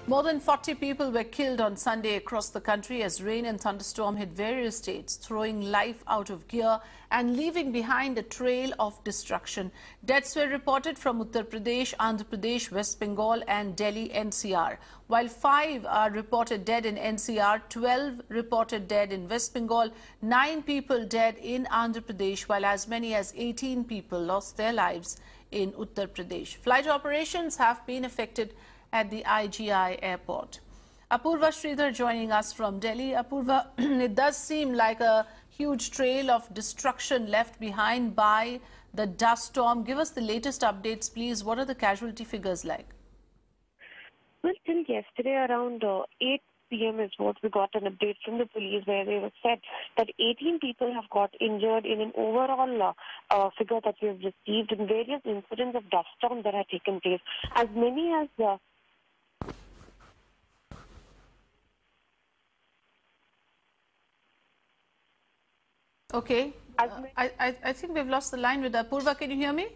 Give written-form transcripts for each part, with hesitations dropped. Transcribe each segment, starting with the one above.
More than 40 people were killed on Sunday across the country as rain and thunderstorm hit various states, throwing life out of gear and leaving behind a trail of destruction. Deaths were reported from Uttar Pradesh, Andhra Pradesh, West Bengal and Delhi NCR. While 5 are reported dead in NCR, 12 reported dead in West Bengal, 9 people dead in Andhra Pradesh, while as many as 18 people lost their lives in Uttar Pradesh. Flight operations have been affected at the IGI airport. Apurva Sridhar joining us from Delhi. Apurva, it does seem like a huge trail of destruction left behind by the dust storm. Give us the latest updates, please. What are the casualty figures like? Well, till yesterday around 8 p.m. is what we got an update from the police where they said that 18 people have got injured in an overall figure that we have received in various incidents of dust storm that have taken place. As many as Okay. I think we've lost the line with Apurva. Can you hear me?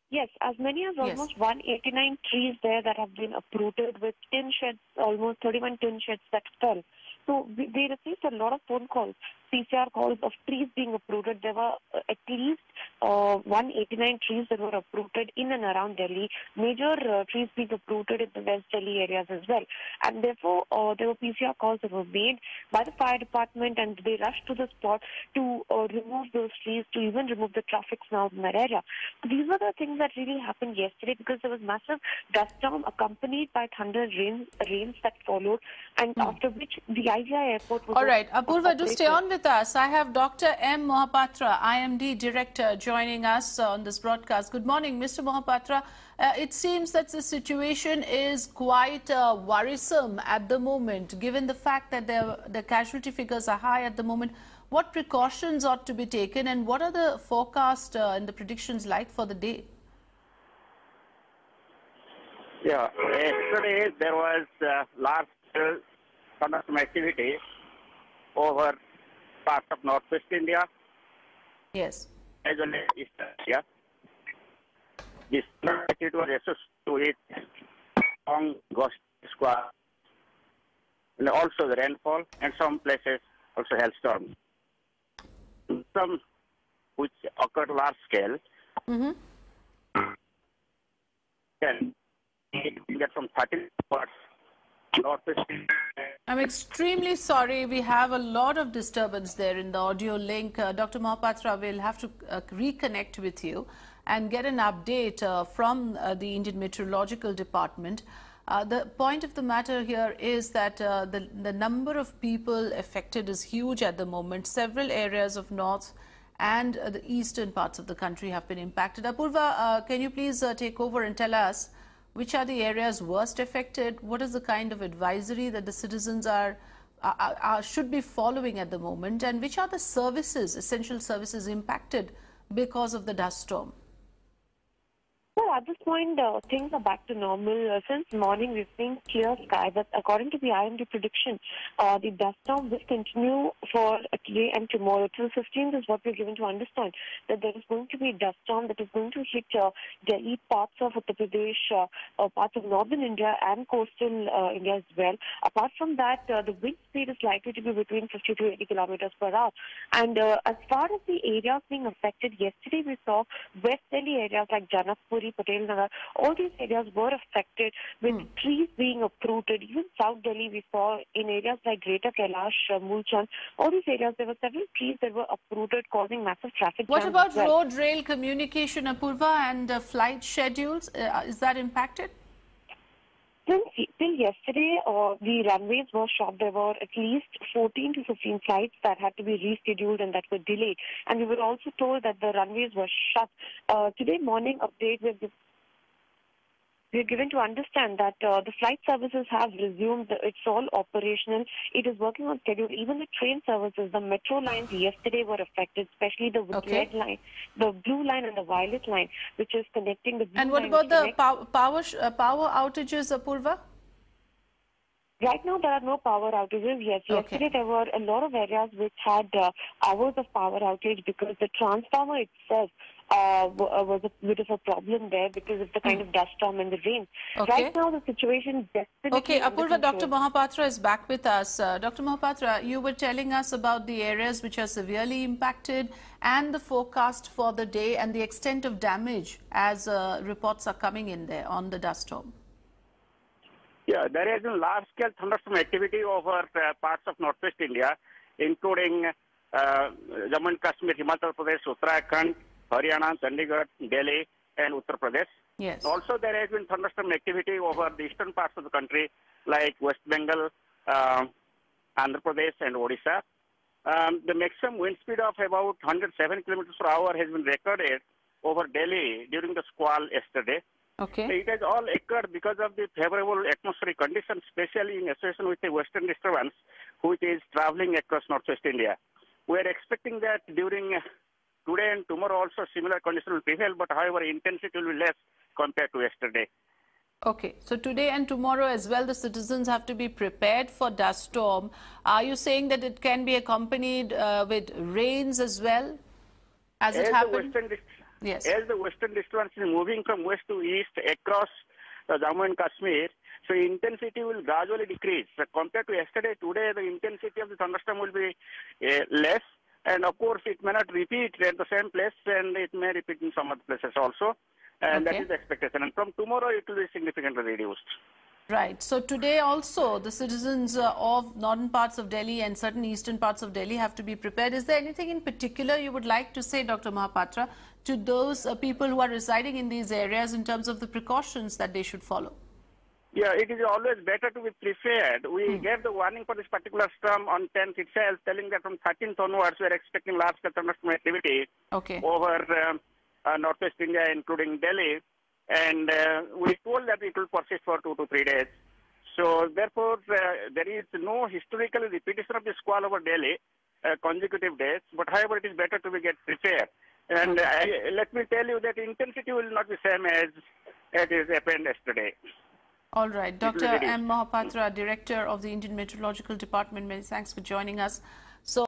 Yes, as many as almost 189 trees there that have been uprooted with tin sheds, almost 31 tin sheds that fell. So they received a lot of phone calls, PCR calls of trees being uprooted. There were at least 189 trees that were uprooted in and around Delhi, major trees being uprooted in the West Delhi areas as well. And therefore, there were PCR calls that were made by the fire department and they rushed to the spot to remove those trees, to even remove the traffic now in that area. These were the things that really happened yesterday because there was massive dust storm accompanied by thunder rains that followed, and after which the IGI airport was... All right, Apurva, do stay on with us. I have Dr. M. Mohapatra, IMD Director, joining us on this broadcast. Good morning, Mr. Mohapatra. It seems that the situation is quite worrisome at the moment, given the fact that the casualty figures are high at the moment. What precautions ought to be taken and what are the forecast and the predictions like for the day? Yeah, yesterday there was large-scale thunderstorm activity over parts of northwest India. Yes. As well as eastern India. This activity was associated with strong gust squall and also the rainfall and some places also hailstorms. Some which occurred large scale. Can get from 30 parts northwest. I'm extremely sorry. We have a lot of disturbance there in the audio link. Dr. Mohapatra will have to reconnect with you and get an update from the Indian Meteorological Department. The point of the matter here is that the number of people affected is huge at the moment. Several areas of north and the eastern parts of the country have been impacted. Apurva, can you please take over and tell us which are the areas worst affected? What is the kind of advisory that the citizens should be following at the moment? And which are the services, essential services, impacted because of the dust storm? Well, at this point, things are back to normal. Since morning, we've seen clear sky, but according to the IMD prediction, the dust storm will continue for today and tomorrow. Till 15th is what we're given to understand, that there is going to be a dust storm that is going to hit Delhi, parts of Uttar Pradesh, parts of northern India and coastal India as well. Apart from that, the wind speed is likely to be between 50 to 80 kilometers per hour. And as far as the areas being affected, yesterday we saw West Delhi areas like Janakpuri, Patel Nagar, all these areas were affected with trees being uprooted. Even South Delhi we saw in areas like Greater Kailash, Mulchand, all these areas there were several trees that were uprooted causing massive traffic jams. What about road, rail communication, Apurva, and flight schedules? Is that impacted? Till yesterday, the runways were shut. There were at least 14 to 15 flights that had to be rescheduled and that were delayed. And we were also told that the runways were shut. Today morning update, we're given to understand that the flight services have resumed. It's all operational. It is working on schedule. Even the train services, the metro lines yesterday were affected, especially the red line, the blue line and the violet line, which is connecting the blue And what about the power outages, Apurva? Right now, there are no power outages. Yes, yesterday there were a lot of areas which had hours of power outage because the transformer itself was a bit of a problem there because of the kind of dust storm and the rain. Okay. Right now, the situation is definitely Okay, under Apurva, control. Dr. Mohapatra is back with us. Dr. Mohapatra, you were telling us about the areas which are severely impacted and the forecast for the day and the extent of damage as reports are coming in there on the dust storm. Yeah, there has been large-scale thunderstorm activity over parts of northwest India, including Jammu and Kashmir, Himachal Pradesh, Uttarakhand, Haryana, Chandigarh, Delhi, and Uttar Pradesh. Yes. Also, there has been thunderstorm activity over the eastern parts of the country, like West Bengal, Andhra Pradesh, and Odisha. The maximum wind speed of about 107 kilometers per hour has been recorded over Delhi during the squall yesterday. Okay. It has all occurred because of the favorable atmospheric conditions, especially in association with the western disturbance, which is traveling across northwest India. We are expecting that during today and tomorrow also similar conditions will prevail, but however intensity will be less compared to yesterday. Okay, so today and tomorrow as well, the citizens have to be prepared for dust storm. Are you saying that it can be accompanied with rains as well, as it happened? Yes. As the western disturbance is moving from west to east across Jammu and Kashmir, so intensity will gradually decrease. So compared to yesterday, today the intensity of the thunderstorm will be less, and of course it may not repeat at the same place, and it may repeat in some other places also, and that is the expectation. And from tomorrow it will be significantly reduced. Right. So today also the citizens of northern parts of Delhi and certain eastern parts of Delhi have to be prepared. Is there anything in particular you would like to say, Dr. Mohapatra, to those people who are residing in these areas in terms of the precautions that they should follow? Yeah, it is always better to be prepared. We gave the warning for this particular storm on 10th itself, telling that from 13th onwards we are expecting large-scale thunderstorm activity over northwest India, including Delhi. And we told that it will persist for 2 to 3 days. So therefore, there is no historical repetition of the squall over Delhi, consecutive days. But however, it is better to get prepared. And let me tell you that intensity will not be same as it is happened yesterday. All right. Dr. M. Mohapatra, Director of the Indian Meteorological Department, many thanks for joining us. So